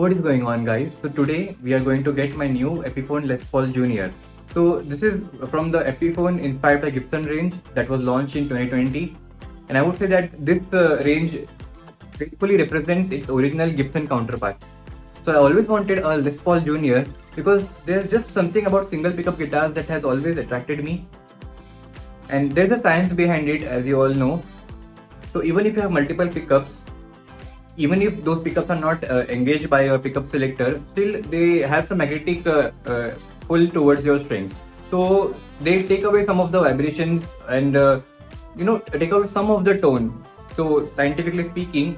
What is going on, guys? So today we are going to get my new Epiphone Les Paul Junior. So this is from the Epiphone inspired by Gibson range that was launched in 2020, and I would say that this range faithfully represents its original Gibson counterpart. So I always wanted a Les Paul Junior because there's just something about single pickup guitars that has always attracted me, and there's a science behind it, as you all know. So even if you have multiple pickups, even if those pickups are not engaged by your pickup selector, still they have some magnetic pull towards your strings. So they take away some of the vibrations and take away some of the tone. So scientifically speaking,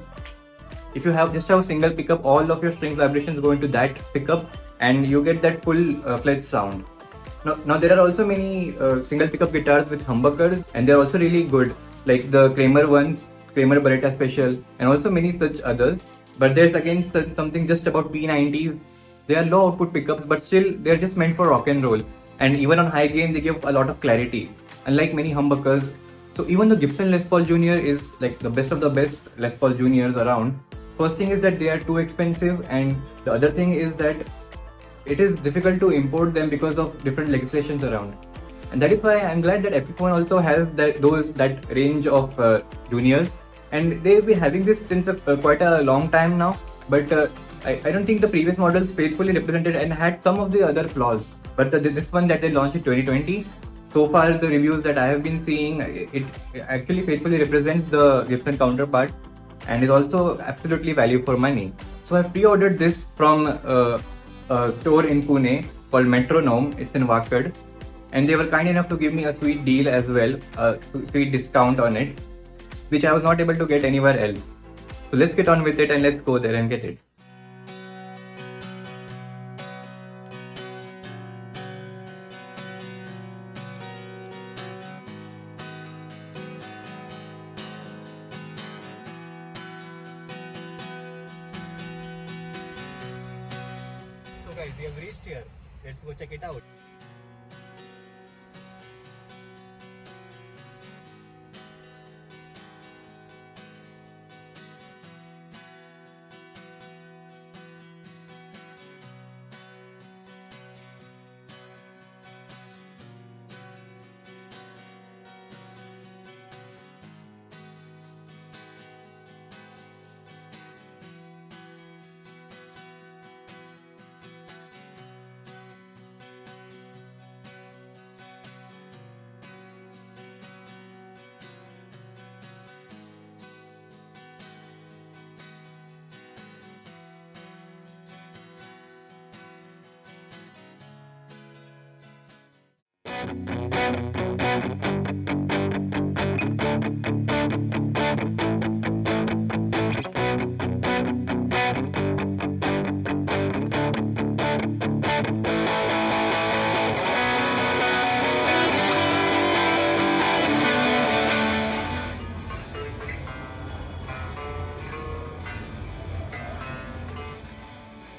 if you just have a single pickup, all of your string vibrations go into that pickup and you get that full-fledged sound. Now there are also many single pickup guitars with humbuckers, and they're also really good, like the Kramer ones, Kramer Beretta Special, and also many such others. But there's again something just about P90s. They are low output pickups, but still they're just meant for rock and roll. And even on high gain, they give a lot of clarity, unlike many humbuckers. So even though Gibson Les Paul Junior is like the best of the best Les Paul Juniors around, first thing is that they are too expensive, and the other thing is that it is difficult to import them because of different legislations around. And that is why I'm glad that Epiphone also has that range of juniors, and they've been having this since quite a long time now. But I don't think the previous models faithfully represented and had some of the other flaws. But this one that they launched in 2020, so far the reviews that I have been seeing, it actually faithfully represents the Gibson counterpart and is also absolutely value for money. So I've pre-ordered this from a store in Pune called Metronome. It's in Wakad, and they were kind enough to give me a sweet deal as well, a sweet discount on it, which I was not able to get anywhere else. So let's get on with it and let's go there and get it. So guys, we have reached here. Let's go check it out.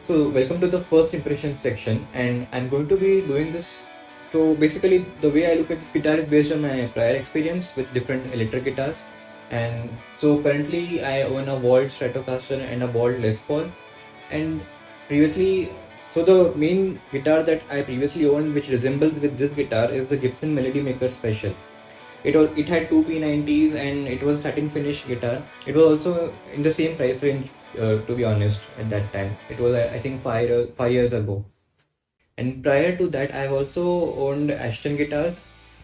So welcome to the first impression section, and I'm going to be doing this. So basically the way I look at this guitar is based on my prior experience with different electric guitars. And so currently I own a Vault Stratocaster and a Vault Les Paul, and previously, so the main guitar that I previously owned which resembles with this guitar is the Gibson Melody Maker Special. It had two P90s and it was a satin finish guitar. It was also in the same price range, to be honest, at that time. It was I think 5 years ago. And prior to that, I've also owned Ashton guitars.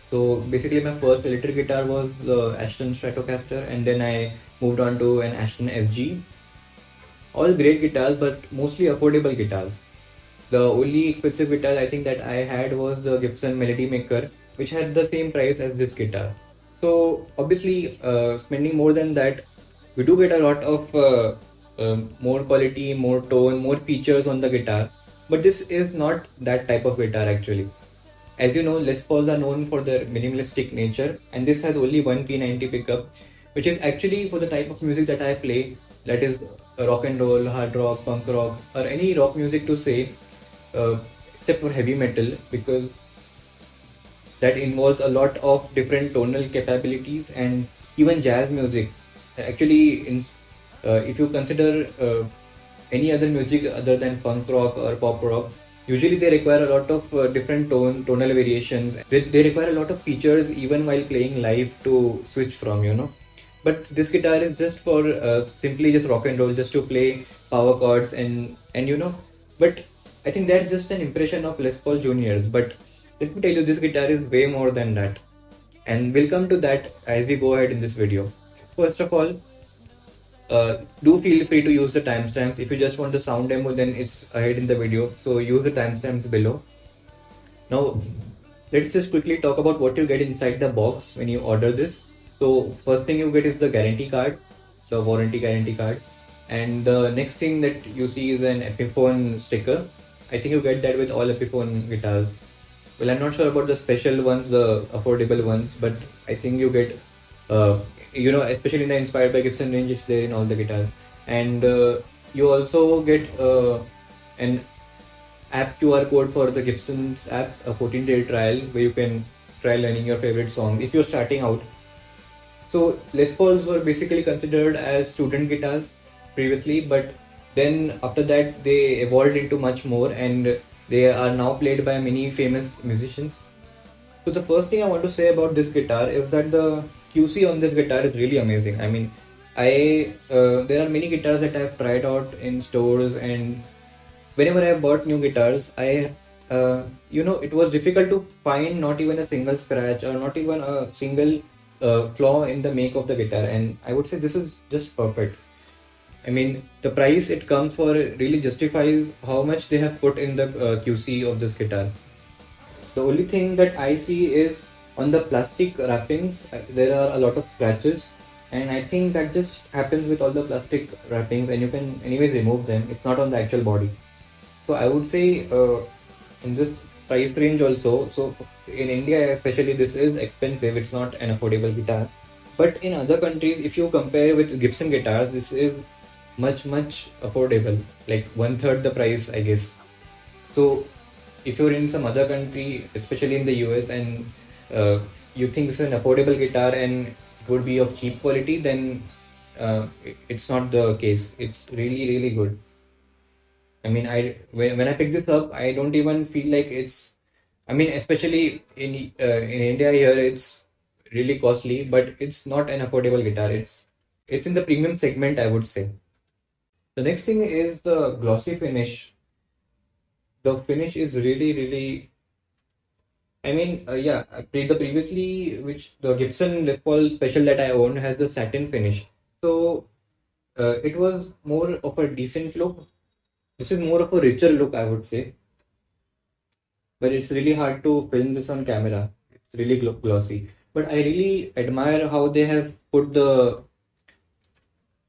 So basically my first electric guitar was the Ashton Stratocaster, and then I moved on to an Ashton SG. All great guitars, but mostly affordable guitars. The only expensive guitar I think that I had was the Gibson Melody Maker, which had the same price as this guitar. So obviously, spending more than that, we do get a lot of more quality, more tone, more features on the guitar. But this is not that type of guitar actually. As you know, Les Pauls are known for their minimalistic nature, and this has only one P90 pickup, which is actually for the type of music that I play, that is rock and roll, hard rock, punk rock, or any rock music to say, except for heavy metal, because that involves a lot of different tonal capabilities, and even jazz music. Actually, if you consider any other music other than punk rock or pop rock, usually they require a lot of different tonal variations. They require a lot of features even while playing live to switch from, But this guitar is just for simply just rock and roll, just to play power chords and. But I think that's just an impression of Les Paul Juniors. But let me tell you, this guitar is way more than that, and we'll come to that as we go ahead in this video. First of all, do feel free to use the timestamps. If you just want the sound demo, then it's ahead in the video, so use the timestamps below. Now let's just quickly talk about what you get inside the box when you order this. So first thing you get is the guarantee card, the warranty guarantee card, and the next thing that you see is an Epiphone sticker. I think you get that with all Epiphone guitars. Well, I'm not sure about the special ones, the affordable ones, but I think you get, especially in the Inspired by Gibson range, it's there in all the guitars. And you also get an app QR code for the Gibson's app, a 14-day trial where you can try learning your favorite songs if you're starting out. So Les Pauls were basically considered as student guitars previously, but then after that they evolved into much more, and they are now played by many famous musicians. So the first thing I want to say about this guitar is that the QC on this guitar is really amazing. I mean, there are many guitars that I've tried out in stores, and whenever I've bought new guitars, it was difficult to find not even a single scratch or not even a single flaw in the make of the guitar, and I would say this is just perfect. I mean, the price it comes for really justifies how much they have put in the QC of this guitar. The only thing that I see is on the plastic wrappings, there are a lot of scratches, and I think that just happens with all the plastic wrappings, and you can anyways remove them. It's not on the actual body. So I would say in this price range also, so in India especially, this is expensive. It's not an affordable guitar. But in other countries, if you compare with Gibson guitars, this is much affordable, like 1/3 the price, I guess. So if you're in some other country, especially in the US, and you think this is an affordable guitar and it would be of cheap quality, then it's not the case. It's really good. I mean, when I pick this up, I don't even feel like it's. I mean, especially in India here, it's really costly, but it's not an affordable guitar. It's in the premium segment, I would say. The next thing is the glossy finish. The finish is really. I mean, the Gibson Les Paul Special that I owned has the satin finish. So it was more of a decent look. This is more of a richer look, I would say. But it's really hard to film this on camera. It's really glossy. But I really admire how they have put the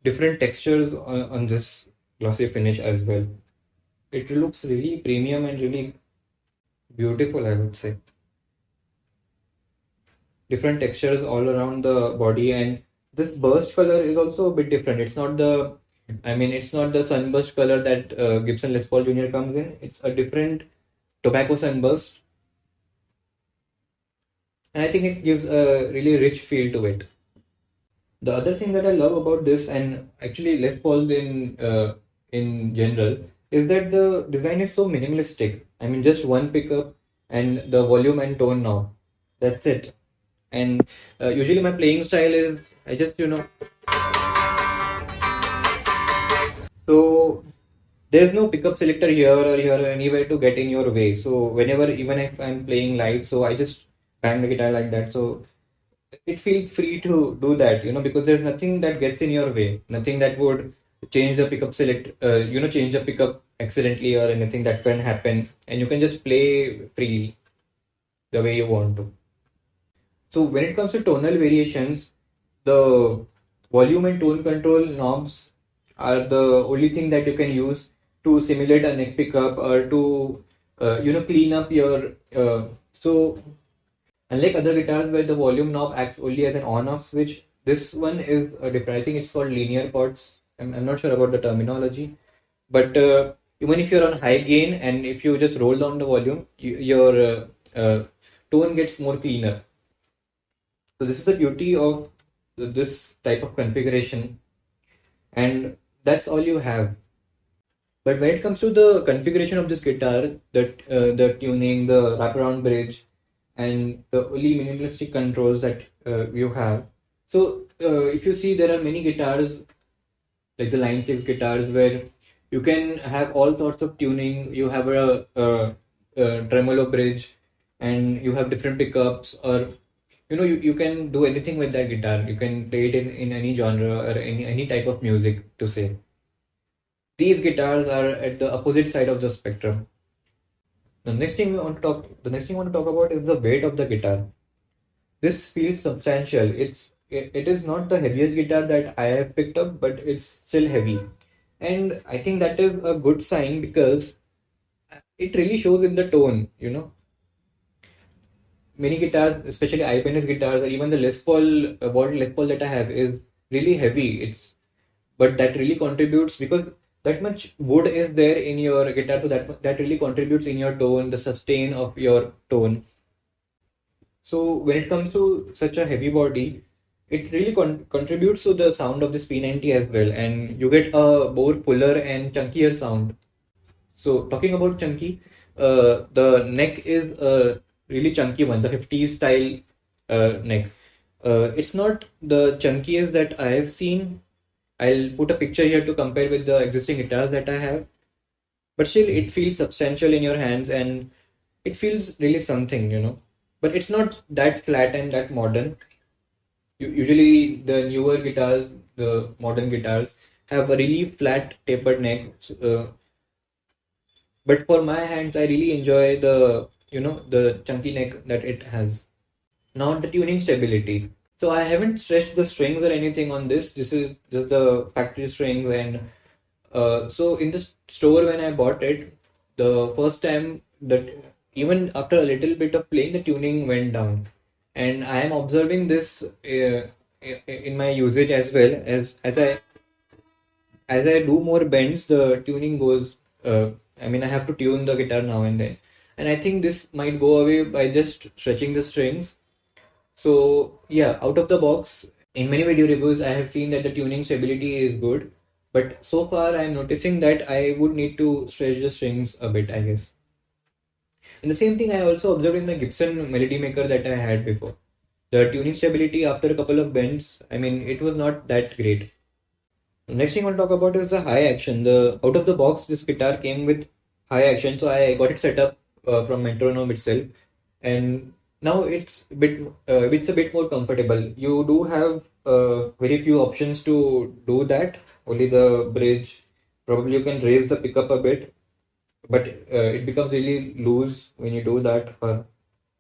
different textures on this glossy finish as well. It looks really premium and really beautiful, I would say. Different textures all around the body, and this burst color is also a bit different. It's not the sunburst color that Gibson Les Paul Junior comes in. It's a different tobacco sunburst, and I think it gives a really rich feel to it. The other thing that I love about this, and actually Les Paul in general, is that the design is so minimalistic. I mean, just one pickup and the volume and tone knob. That's it. And usually my playing style is I just so there's no pickup selector here or anywhere to get in your way. So whenever, even if I'm playing live, so I just bang the guitar like that. So it feels free to do that, because there's nothing that gets in your way, nothing that would change the pickup change the pickup accidentally or anything that can happen, and you can just play freely the way you want to. So when it comes to tonal variations, the volume and tone control knobs are the only thing that you can use to simulate a neck pickup or to clean up your so unlike other guitars where the volume knob acts only as an on-off switch, this one is different. I think it's called linear pots. I'm not sure about the terminology, but even if you're on high gain and if you just roll down the volume, your tone gets more cleaner. So this is the beauty of this type of configuration, and that's all you have. But when it comes to the configuration of this guitar, the tuning, the wraparound bridge, and the only minimalistic controls that you have. So if you see, there are many guitars like the Line 6 guitars where you can have all sorts of tuning. You have a tremolo bridge, and you have different pickups, or you can do anything with that guitar. You can play it in any genre or any type of music to say. These guitars are at the opposite side of the spectrum. The next thing I want to talk about is the weight of the guitar. This feels substantial. It is not the heaviest guitar that I have picked up, but it's still heavy. And I think that is a good sign because it really shows in the tone. Many guitars, especially Ibanez guitars, or even the Les Paul, model Les Paul that I have is really heavy. But that really contributes because that much wood is there in your guitar, so that really contributes in your tone, the sustain of your tone. So when it comes to such a heavy body, it really contributes to the sound of this P90 as well, and you get a more fuller and chunkier sound. So talking about chunky, the neck is a really chunky one, the 50s style neck. It's not the chunkiest that I have seen. I'll put a picture here to compare with the existing guitars that I have. But still, it feels substantial in your hands and it feels really something. But it's not that flat and that modern. Usually, the newer guitars, the modern guitars, have a really flat tapered neck. But for my hands, I really enjoy the chunky neck that it has. Now, the tuning stability. So I haven't stretched the strings or anything on this. This is just the factory strings, and so in the store when I bought it, the first time that even after a little bit of playing, the tuning went down, and I am observing this in my usage as well as I do more bends, the tuning goes. I have to tune the guitar now and then, and I think this might go away by just stretching the strings. So yeah, out of the box, in many video reviews, I have seen that the tuning stability is good, but so far I'm noticing that I would need to stretch the strings a bit, I guess. And the same thing I also observed in the Gibson Melody Maker that I had before. The tuning stability after a couple of bends, it was not that great. The next thing I want to talk about is the high action. The out of the box, this guitar came with high action, so I got it set up from Metronome itself, and now it's a bit more comfortable. You do have very few options to do that. Only the bridge. Probably you can raise the pickup a bit, but it becomes really loose when you do that, or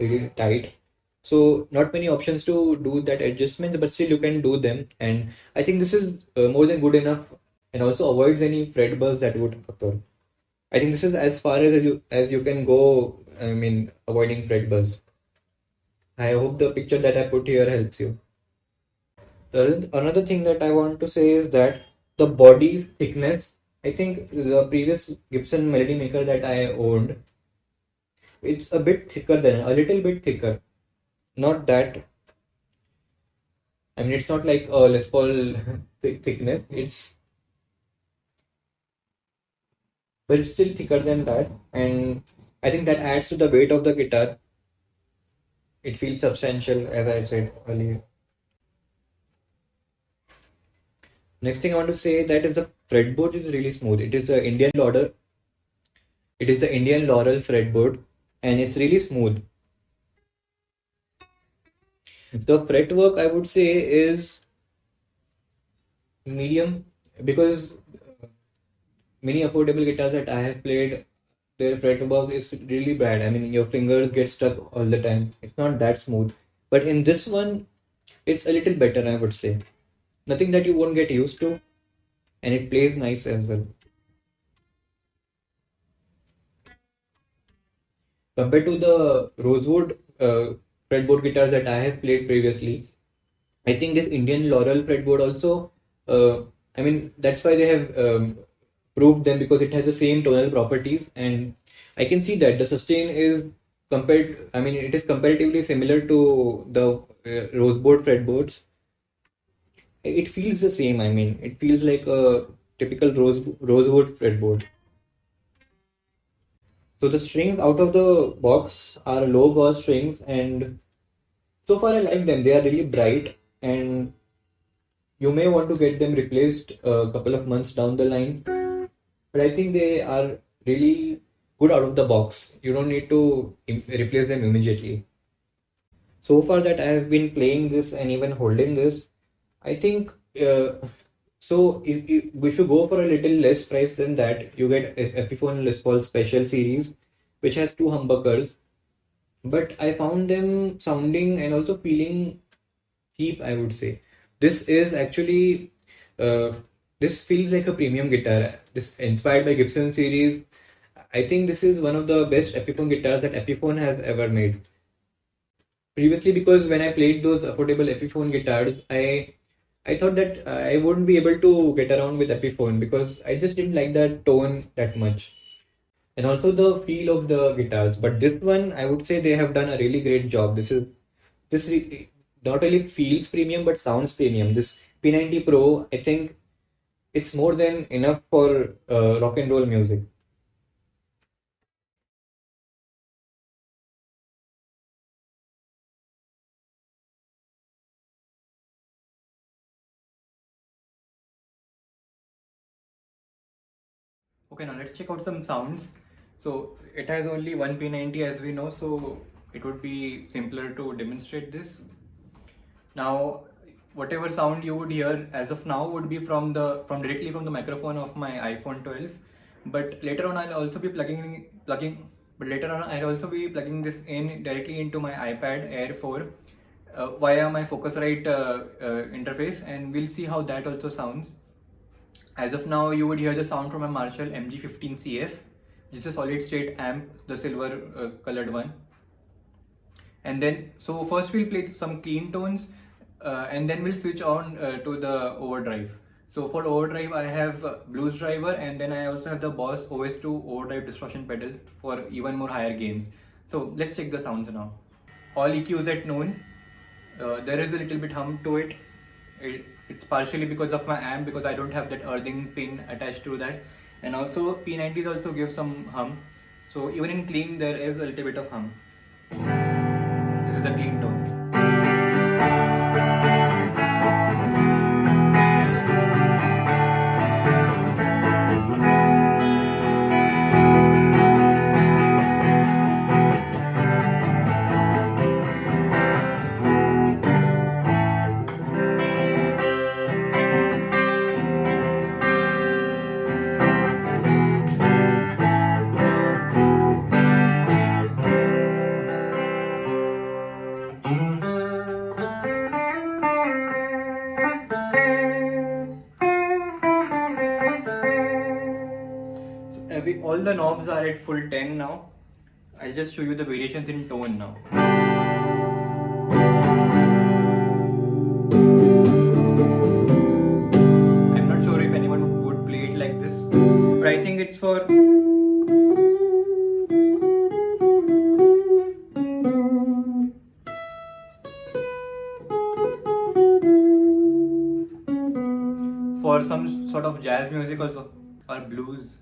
really tight. So not many options to do that adjustments, but still you can do them. And I think this is more than good enough, and also avoids any fret buzz that would occur. I think this is as far as you can go. Avoiding fret buzz. I hope the picture that I put here helps you. Another thing that I want to say is that the body's thickness. I think the previous Gibson Melody Maker that I owned, it's a little bit thicker. Not that. It's not like a Les Paul thickness. But it's still thicker than that, and I think that adds to the weight of the guitar. It feels substantial, as I said earlier. Next thing I want to say that is the fretboard is really smooth. It is the Indian Laurel. It is the Indian Laurel fretboard, and it's really smooth. The fretwork I would say is medium because many affordable guitars that I have played, their fretwork is really bad. Your fingers get stuck all the time. It's not that smooth. But in this one, it's a little better, I would say. Nothing that you won't get used to, and it plays nice as well. Compared to the rosewood fretboard guitars that I have played previously, I think this Indian Laurel fretboard also, that's why they have proved them, because it has the same tonal properties, and I can see that the sustain is it is comparatively similar to the rosewood fretboards. It feels the same. It feels like a typical rosewood fretboard. So the strings out of the box are low gauge strings, and so far I like them. They are really bright, and you may want to get them replaced a couple of months down the line. But I think they are really good out of the box. You don't need to replace them immediately. So far that I have been playing this and even holding this, I think so if you go for a little less price than that, you get Epiphone Les Paul Special Series, which has two humbuckers. But I found them sounding and also feeling cheap, I would say. This is actually this feels like a premium guitar. This inspired by Gibson series. I think this is one of the best Epiphone guitars that Epiphone has ever made. Previously, because when I played those affordable Epiphone guitars, I thought that I wouldn't be able to get around with Epiphone because I just didn't like that tone that much, and also the feel of the guitars. But this one, I would say they have done a really great job. Not only feels premium but sounds premium. This P90 Pro, I think it's more than enough for rock and roll music. Okay, now let's check out some sounds. So it has only one P90 as we know, so it would be simpler to demonstrate this. Now, whatever sound you would hear as of now would be from directly from the microphone of my iPhone 12. But later on, I'll also be plugging this in directly into my iPad Air 4 via my Focusrite interface, and we'll see how that also sounds. As of now, you would hear the sound from a Marshall MG15CF, which is a solid state amp, the silver colored one. And then, so first we'll play some clean tones, and then we'll switch on to the overdrive. So for overdrive, I have Blues Driver, and then I also have the Boss OS2 Overdrive Distortion pedal for even more higher gains. So let's check the sounds now. All EQs at noon. There is a little bit hum to it. It's partially because of my amp, because I don't have that earthing pin attached to that, and also P90s also give some hum. So even in clean, there is a little bit of hum. This is a clean tone. All the knobs are at full 10 now. I'll just show you the variations in tone now. I'm not sure if anyone would play it like this, but I think it's for some sort of jazz music also, or blues.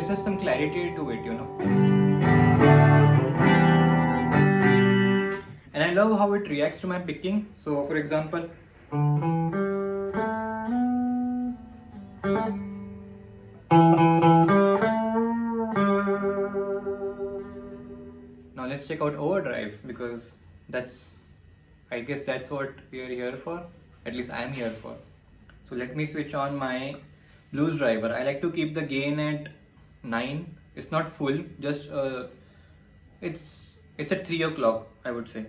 there's just some clarity to it, you know. And I love how it reacts to my picking. So for example, now let's check out Overdrive, because I guess that's what we are here for. At least I'm here for. So let me switch on my blues driver. I like to keep the gain at 9. It's not full, just it's at 3 o'clock, I would say.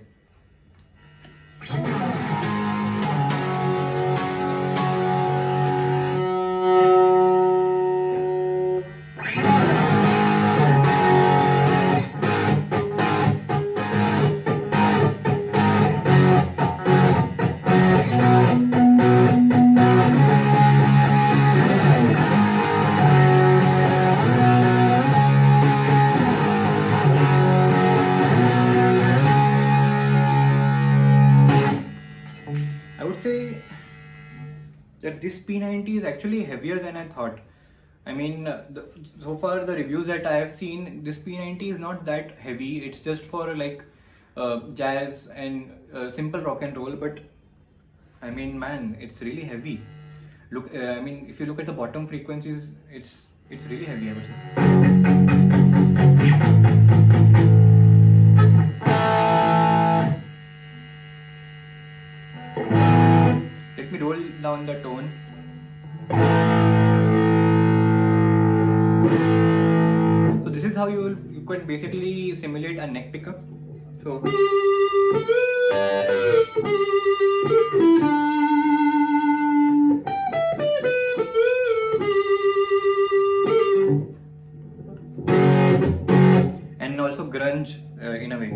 I would say that this P90 is actually heavier than I thought. I mean, so far the reviews that I have seen, this P90 is not that heavy. It's just for like jazz and simple rock and roll. But I mean, man, it's really heavy. Look, I mean, if you look at the bottom frequencies, it's really heavy, I would say. Let me roll down the tone. So this is how you can basically simulate a neck pickup. So and also grunge in a way.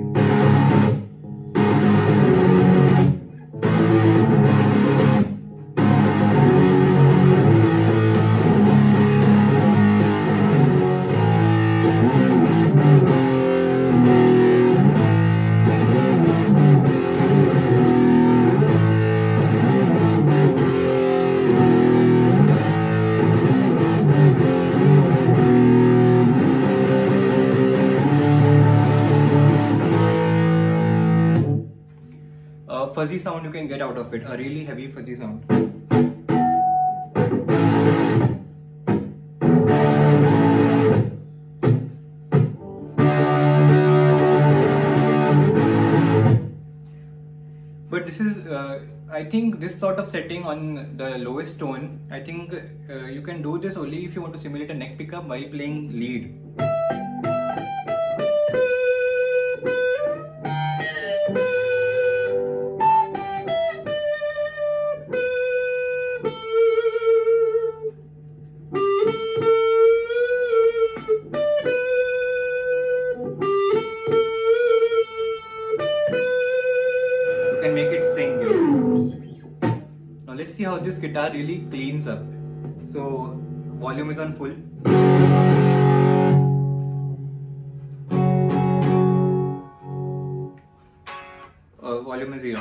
Fuzzy sound you can get out of it, a really heavy fuzzy sound. But this is, I think this sort of setting on the lowest tone, I think you can do this only if you want to simulate a neck pickup while playing lead. Can make it sing. Now let's see how this guitar really cleans up. So volume is on full. Volume is 0.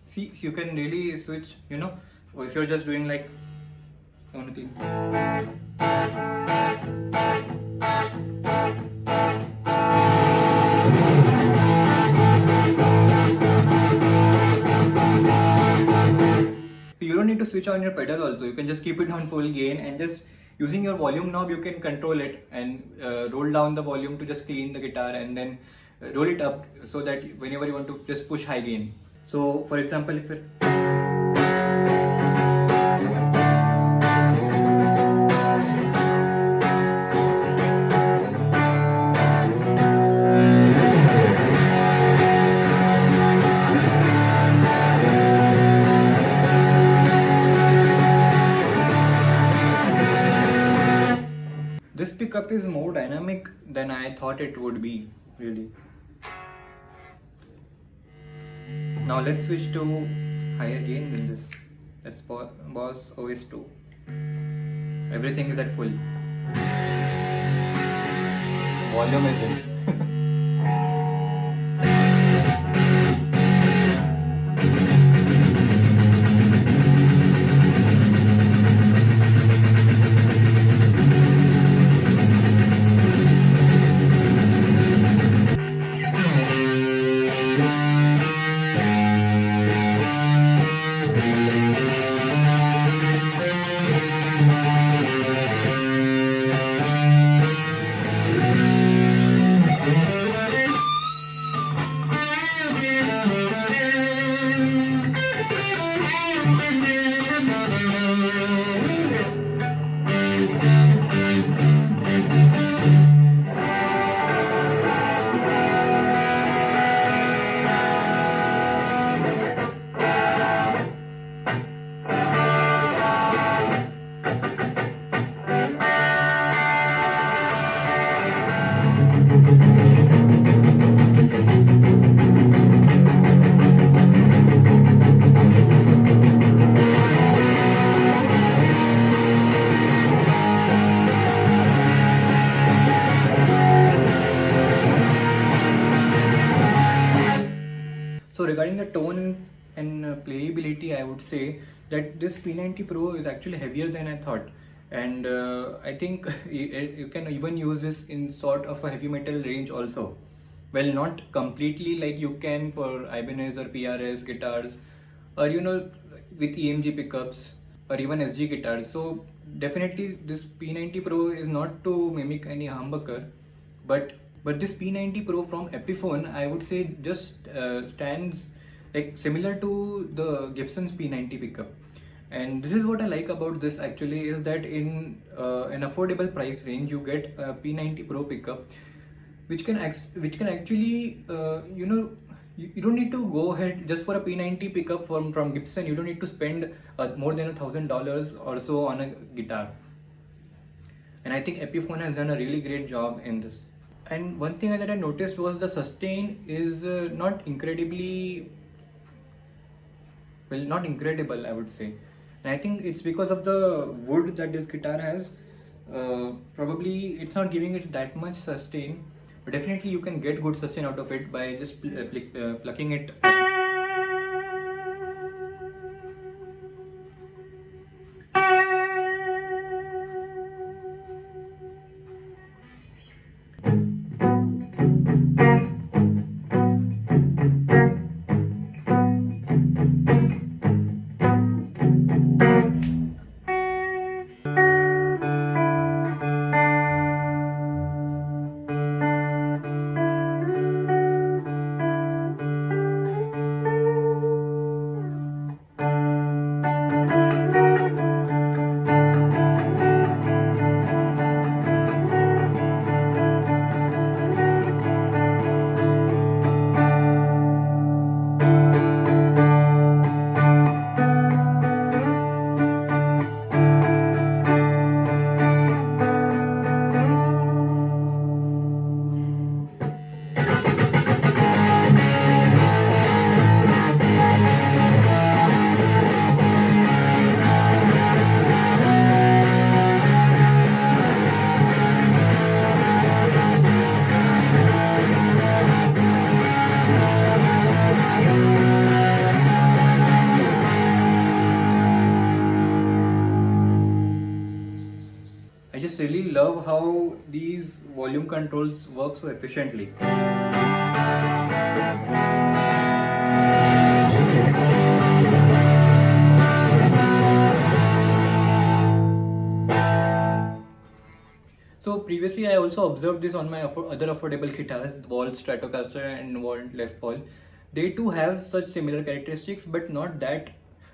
See, you can really switch, you know, or if you're just doing like only. So you don't need to switch on your pedal also, you can just keep it on full gain and just using your volume knob you can control it and roll down the volume to just clean the guitar and then roll it up so that whenever you want to just push high gain. So for example, if it this pickup is more dynamic than I thought it would be, really. Now let's switch to higher gain than this. That's Boss OS2. Everything is at full. Volume isn't. So regarding the tone and playability, I would say that this P90 Pro is actually heavier than I thought, and I think you can even use this in sort of a heavy metal range also. Well, not completely like you can for Ibanez or PRS guitars, or with EMG pickups or even SG guitars. So definitely this P90 Pro is not to mimic any humbucker, but this P90 Pro from Epiphone, I would say, just stands like similar to the Gibson's P90 pickup. And this is what I like about this actually, is that in an affordable price range you get a P90 Pro pickup, which can actually you don't need to go ahead just for a P90 pickup from Gibson. You don't need to spend more than $1,000 or so on a guitar. And I think Epiphone has done a really great job in this. And one thing that I noticed was the sustain is not incredibly, well, not incredible, I would say. And I think it's because of the wood that this guitar has. Probably it's not giving it that much sustain, but definitely you can get good sustain out of it by just plucking it. I just really love how these volume controls work so efficiently. So previously I also observed this on my other affordable guitars, Walt Stratocaster and Walt Les Paul. They too have such similar characteristics, but not that,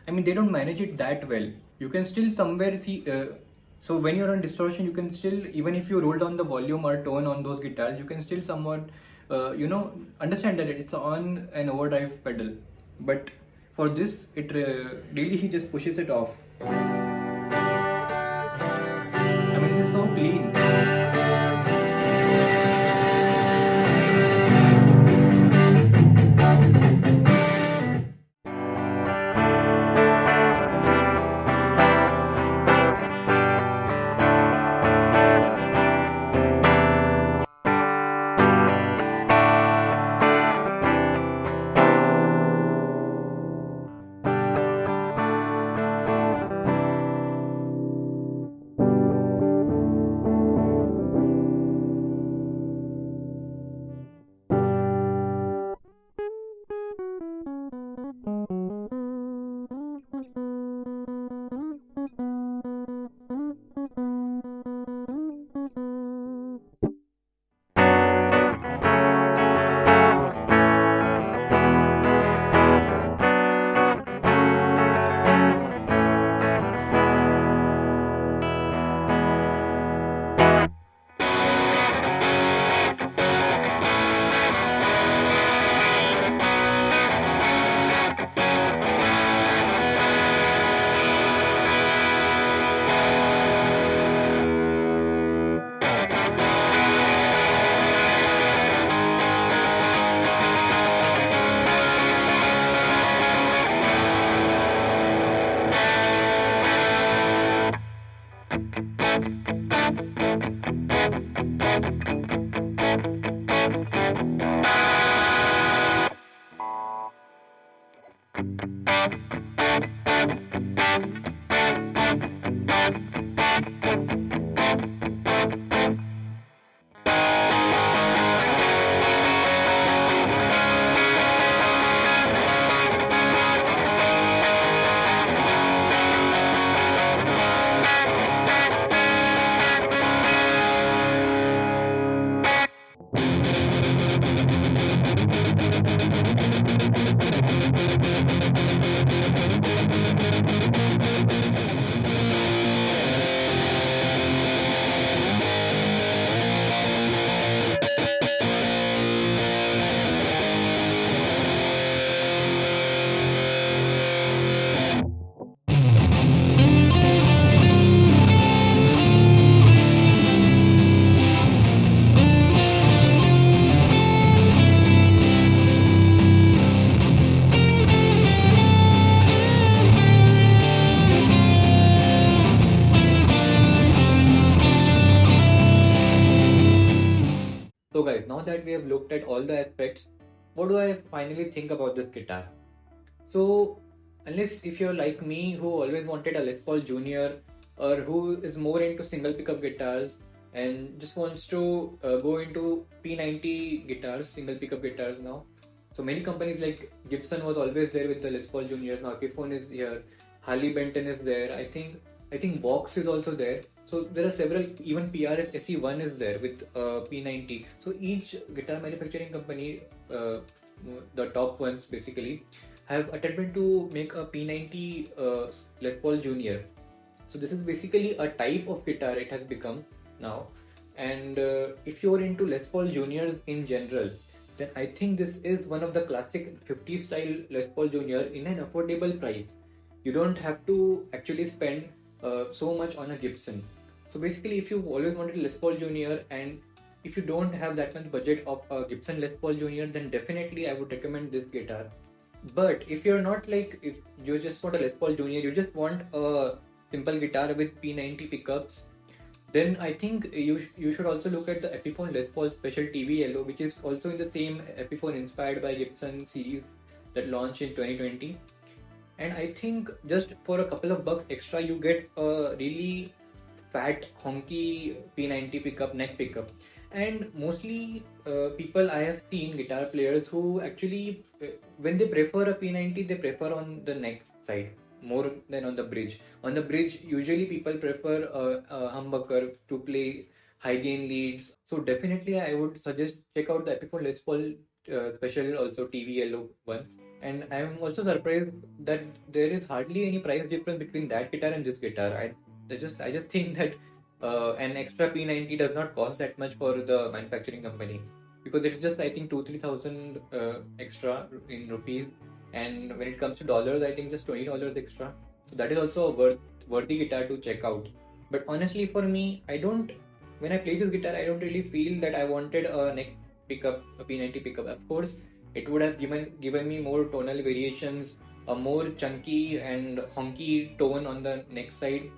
I mean, they don't manage it that well. You can still somewhere see, so when you're on distortion, you can still, even if you roll down the volume or tone on those guitars, you can still somewhat, understand that it's on an overdrive pedal. But for this, it really just pushes it off. I mean, this is so clean. So guys, now that we have looked at all the aspects, what do I finally think about this guitar? So unless if you're like me who always wanted a Les Paul Junior, or who is more into single pickup guitars and just wants to go into P90 guitars, single pickup guitars now. So many companies like Gibson was always there with the Les Paul Juniors. Now Epiphone is here, Harley Benton is there. I think Vox is also there. So there are several. Even PRS SE1 is there with P90. So each guitar manufacturing company, the top ones basically, have attempted to make a P90 Les Paul Junior. So this is basically a type of guitar it has become now. And if you're into Les Paul Juniors in general, then I think this is one of the classic 50s style Les Paul Junior in an affordable price. You don't have to actually spend so much on a Gibson. So basically, if you always wanted a Les Paul Junior, and if you don't have that much budget of a Gibson Les Paul Junior, then definitely I would recommend this guitar. But if you're not like, if you just want a Les Paul Junior, you just want a simple guitar with P90 pickups, then I think you should also look at the Epiphone Les Paul Special TV Yellow, which is also in the same Epiphone inspired by Gibson series that launched in 2020. And I think just for a couple of bucks extra, you get a really fat, honky P90 pickup, neck pickup. And mostly people I have seen, guitar players, who actually, when they prefer a P90, they prefer on the neck side more than on the bridge. On the bridge, usually people prefer a humbucker to play high gain leads. So definitely I would suggest check out the Epiphone Les Paul Special, also TV Yellow one. And I am also surprised that there is hardly any price difference between that guitar and this guitar. I just think that an extra P90 does not cost that much for the manufacturing company, because it's just, I think, 2-3,000 extra in rupees, and when it comes to dollars, I think just $20 extra. So that is also a worthy guitar to check out. But honestly, for me, when I play this guitar, I don't really feel that I wanted a neck pickup, a P90 pickup. Of course, it would have given me more tonal variations, a more chunky and honky tone on the neck side,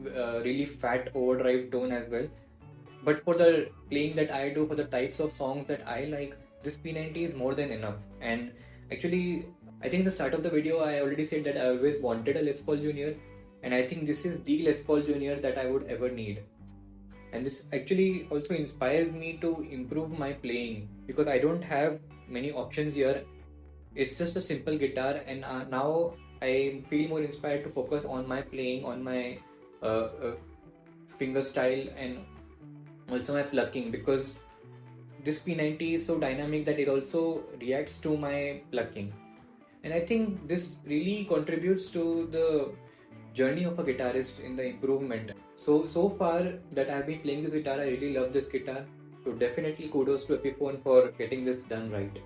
really fat overdrive tone as well. But for the playing that I do, for the types of songs that I like, this P90 is more than enough. And actually, I think the start of the video I already said that I always wanted a Les Paul Junior, and I think this is the Les Paul Junior that I would ever need. And this actually also inspires me to improve my playing, because I don't have many options here. It's just a simple guitar, and now I feel more inspired to focus on my playing, on my finger style, and also my plucking, because this P90 is so dynamic that it also reacts to my plucking. And I think this really contributes to the journey of a guitarist in the improvement. So far that I've been playing this guitar, I really love this guitar. So definitely kudos to Epiphone for getting this done right.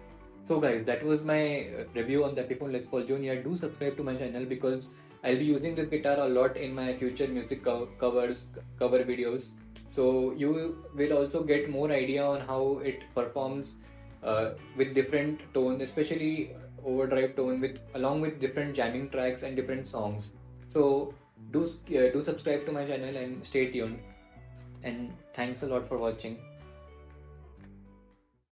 So guys, that was my review on the Epiphone Les Paul Junior. Do subscribe to my channel, because I'll be using this guitar a lot in my future music cover videos. So you will also get more idea on how it performs with different tones, especially overdrive tone, along with different jamming tracks and different songs. So do subscribe to my channel and stay tuned. And thanks a lot for watching.